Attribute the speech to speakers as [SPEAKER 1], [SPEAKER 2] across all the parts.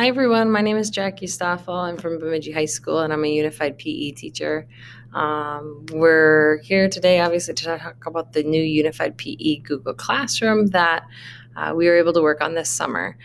[SPEAKER 1] Hi everyone, my name is Jackie Stoffel. I'm from Bemidji High School and I'm a unified PE teacher. We're here today obviously to talk about the new unified PE Google Classroom that we were able to work on this summer.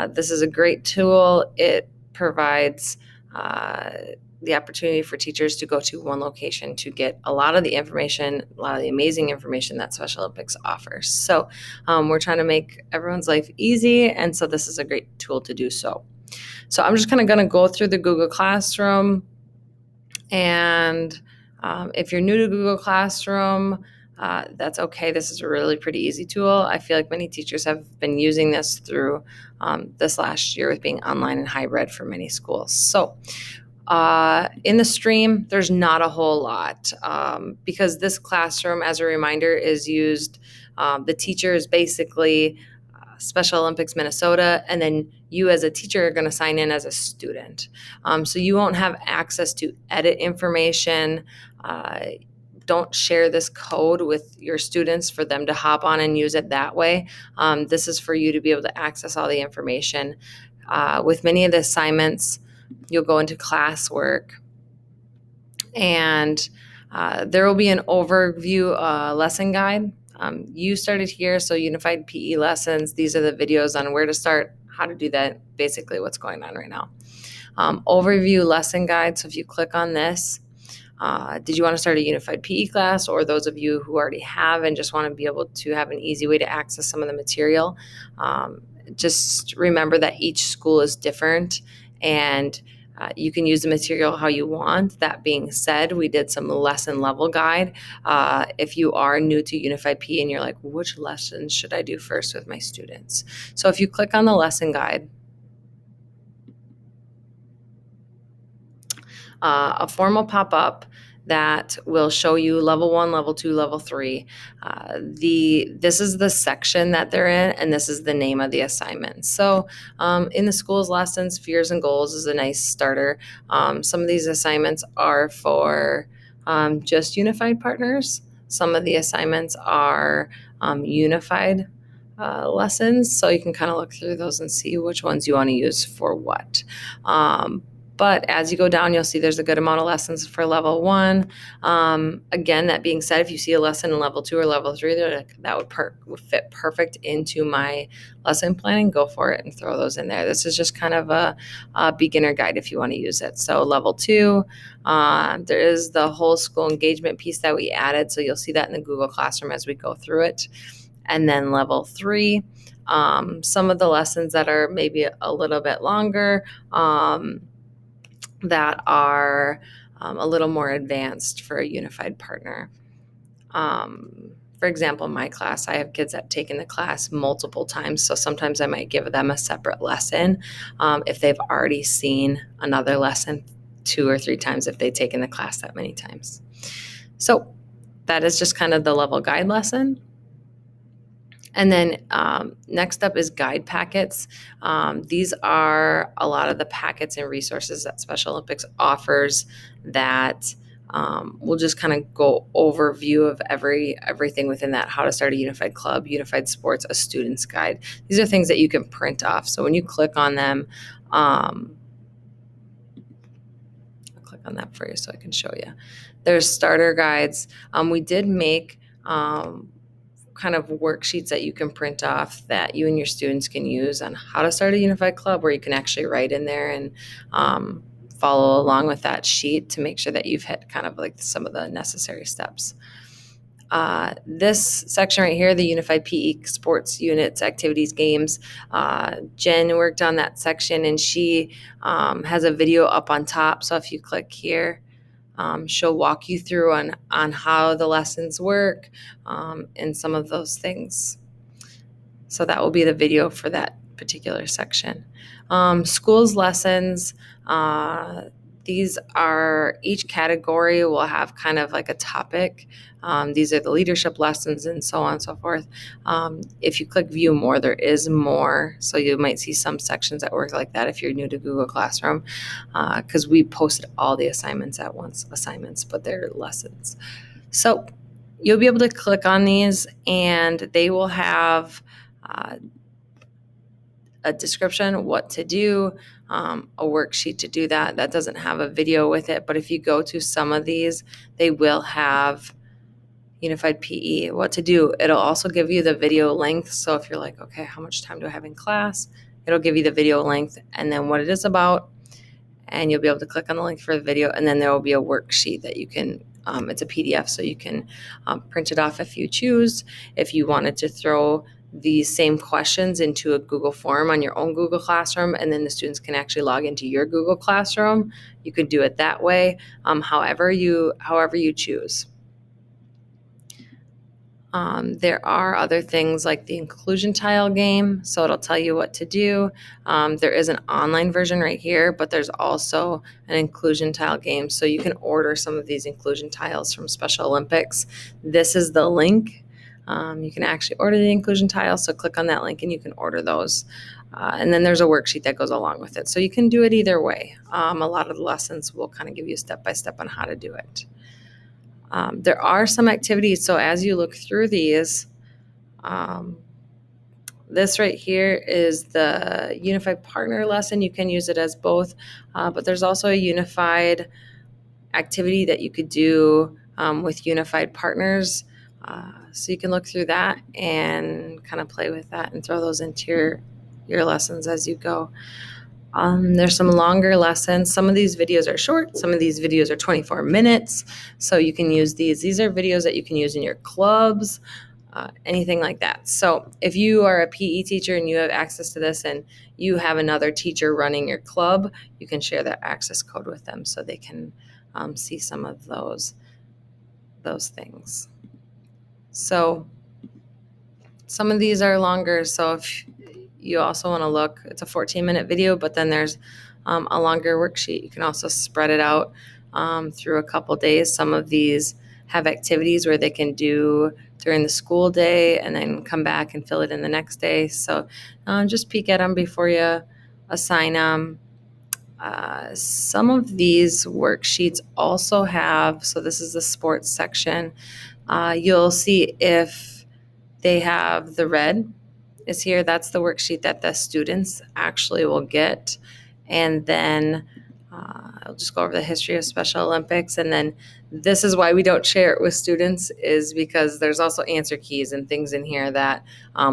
[SPEAKER 1] This is a great tool. It provides the opportunity for teachers to go to one location to get a lot of the information, a lot of the amazing information that Special Olympics offers. So we're trying to make everyone's life easy, and so this is a great tool to do so. So I'm just kind of going to go through the Google Classroom. And if you're new to Google Classroom, that's okay. This is a really pretty easy tool. I feel like many teachers have been using this through this last year with being online and hybrid for many schools. So in the stream, there's not a whole lot because this classroom, as a reminder, is used. The teacher is basically Special Olympics Minnesota, and then you as a teacher are going to sign in as a student. So you won't have access to edit information. Don't share this code with your students for them to hop on and use it that way. This is for you to be able to access all the information. With many of the assignments, you'll go into classwork, and there will be an overview lesson guide. You started here, so Unified PE Lessons. These are the videos on where to start, how to do that, basically what's going on right now. Overview lesson guide. So if you click on this, did you want to start a unified PE class, or those of you who already have and just want to be able to have an easy way to access some of the material? Just remember that each school is different, and you can use the material how you want. That being said, we did some lesson level guide. If you are new to Unified PE and you're like, which lessons should I do first with my students? So if you click on the lesson guide, a form will pop up that will show you level 1, level 2, level 3. This is the section that they're in, and this is the name of the assignment. So in the school's lessons, fears and goals is a nice starter. Some of these assignments are for just unified partners. Some of the assignments are unified lessons, so you can kind of look through those and see which ones you want to use for what. But as you go down, you'll see there's a good amount of lessons for level 1. Again, that being said, if you see a lesson in level 2 or level 3 that would fit perfect into my lesson planning, go for it and throw those in there. This is just kind of a beginner guide if you want to use it. So level 2, there is the whole school engagement piece that we added. So you'll see that in the Google Classroom as we go through it. And then level 3, some of the lessons that are maybe a little bit longer, that are a little more advanced for a unified partner. For example, my class, I have kids that have taken the class multiple times, so sometimes I might give them a separate lesson if they've already seen another lesson 2 or 3 times if they've taken the class that many times. So that is just kind of the level guide lesson. And then next up is guide packets. These are a lot of the packets and resources that Special Olympics offers that we'll just kind of go overview of everything within that, how to start a unified club, unified sports, a student's guide. These are things that you can print off. So when you click on them, I'll click on that for you so I can show you. There's starter guides. We did make kind of worksheets that you can print off that you and your students can use on how to start a unified club, where you can actually write in there and follow along with that sheet to make sure that you've hit kind of like some of the necessary steps. This section right here, the Unified PE Sports Units, Activities, Games, Jen worked on that section, and she has a video up on top. So if you click here, she'll walk you through on how the lessons work and some of those things. So that will be the video for that particular section. Schools lessons, these are, each category will have kind of like a topic. These are the leadership lessons and so on and so forth. If you click view more, there is more. So you might see some sections that work like that if you're new to Google Classroom, because we posted all the assignments at once, but they're lessons. So you'll be able to click on these and they will have a description, what to do, a worksheet to do that. That doesn't have a video with it, but if you go to some of these, they will have Unified PE, what to do. It'll also give you the video length. So if you're like, okay, how much time do I have in class? It'll give you the video length and then what it is about. And you'll be able to click on the link for the video. And then there will be a worksheet that you can, it's a PDF, so you can print it off if you choose. If you wanted to throw these same questions into a Google form on your own Google Classroom, and then the students can actually log into your Google Classroom, you could do it that way, however you choose. There are other things like the inclusion tile game, so it'll tell you what to do. There is an online version right here, but there's also an inclusion tile game, so you can order some of these inclusion tiles from Special Olympics. This is the link. You can actually order the inclusion tiles, so click on that link and you can order those. And then there's a worksheet that goes along with it, so you can do it either way. A lot of the lessons will kind of give you step-by-step on how to do it. There are some activities, so as you look through these, this right here is the Unified Partner lesson. You can use it as both, but there's also a Unified activity that you could do with Unified Partners. So you can look through that and kind of play with that and throw those into your lessons as you go. There's some longer lessons. Some of these videos are short. Some of these videos are 24 minutes. So you can use these. These are videos that you can use in your clubs, anything like that. So if you are a PE teacher and you have access to this and you have another teacher running your club, you can share that access code with them so they can see some of those things. So some of these are longer. So if you also want to look, it's a 14-minute video, but then there's a longer worksheet. You can also spread it out through a couple days. Some of these have activities where they can do during the school day and then come back and fill it in the next day. So just peek at them before you assign them. Some of these worksheets also have, so this is the sports section, you'll see if they have the red is here. That's the worksheet that the students actually will get. And then I'll just go over the history of Special Olympics. And then this is why we don't share it with students, is because there's also answer keys and things in here that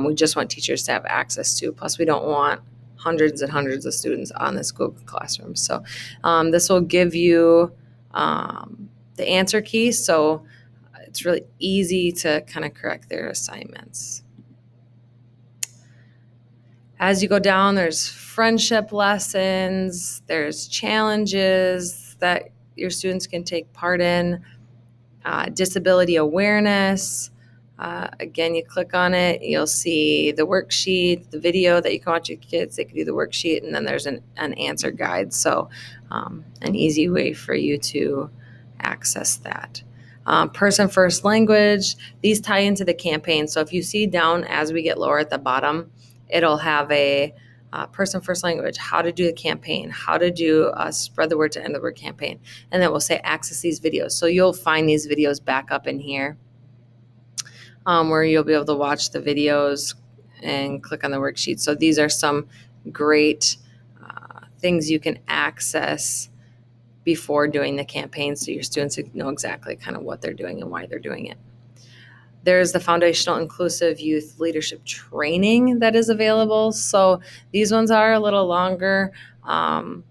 [SPEAKER 1] we just want teachers to have access to. Plus, we don't want hundreds and hundreds of students on this Google Classroom. So this will give you the answer key. So it's really easy to kind of correct their assignments. As you go down, there's friendship lessons, there's challenges that your students can take part in, disability awareness. Again, you click on it, you'll see the worksheet, the video that you can watch your kids. They can do the worksheet, and then there's an answer guide. So an easy way for you to access that. Person first language, these tie into the campaign. So if you see down as we get lower at the bottom, it'll have a person first language, how to do the campaign, how to do a spread the word to end the word campaign. And then we'll say access these videos. So you'll find these videos back up in here where you'll be able to watch the videos and click on the worksheet. So these are some great things you can access before doing the campaign so your students know exactly kind of what they're doing and why they're doing it. There's the Foundational Inclusive Youth Leadership Training that is available. So these ones are a little longer. So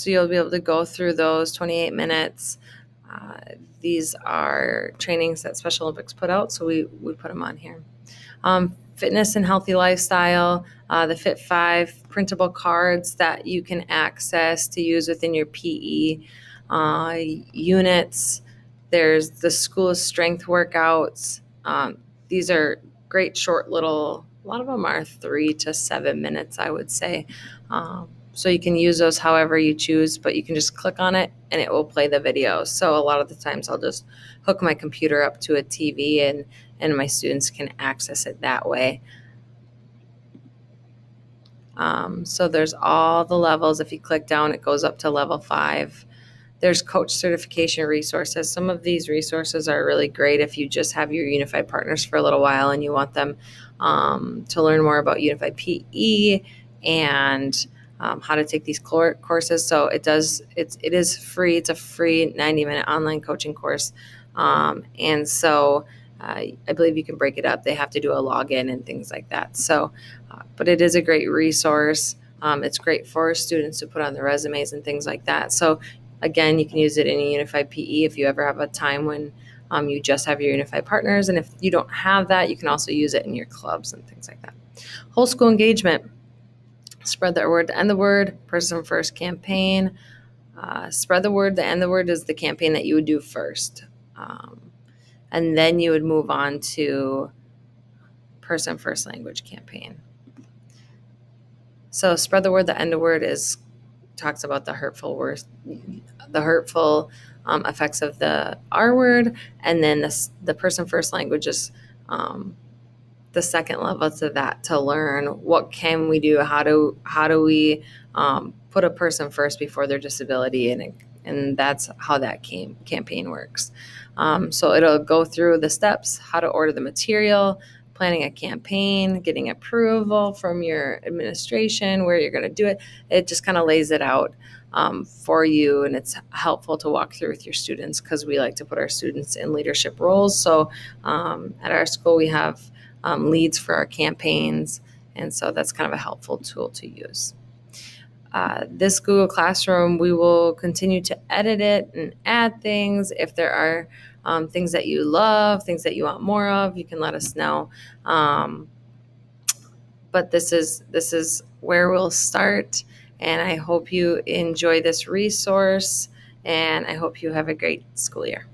[SPEAKER 1] you'll be able to go through those 28 minutes. These are trainings that Special Olympics put out, so we put them on here. Fitness and healthy lifestyle, the Fit 5 printable cards that you can access to use within your PE units. There's the School of Strength workouts. These are great short little, a lot of them are 3 to 7 minutes, I would say. So you can use those however you choose, but you can just click on it and it will play the video. So a lot of the times I'll just hook my computer up to a TV and my students can access it that way. So there's all the levels. If you click down, it goes up to level 5. There's coach certification resources. Some of these resources are really great if you just have your Unified Partners for a little while and you want them to learn more about Unified PE. and how to take these courses. So it is free. It's a free 90-minute online coaching course. And so I believe you can break it up. They have to do a login and things like that. So, but it is a great resource. It's great for students to put on their resumes and things like that. So again, you can use it in a unified PE if you ever have a time when you just have your unified partners. And if you don't have that, you can also use it in your clubs and things like that. Whole school engagement. Spread the word to end the word. Person first campaign. Spread the word. The end the word is the campaign that you would do first. And then you would move on to person first language campaign. So spread the word. The end the word talks about the hurtful words, the hurtful effects of the R word, and then the person first language is the second level to that, to learn what can we do, how do we put a person first before their disability, and that's how that campaign works. So it'll go through the steps: how to order the material, planning a campaign, getting approval from your administration, where you're going to do it. It just kind of lays it out for you, and it's helpful to walk through with your students because we like to put our students in leadership roles. So at our school, we have leads for our campaigns, and so that's kind of a helpful tool to use. This Google Classroom, we will continue to edit it and add things. If there are things that you love, things that you want more of, you can let us know. But this is where we'll start, and I hope you enjoy this resource, and I hope you have a great school year.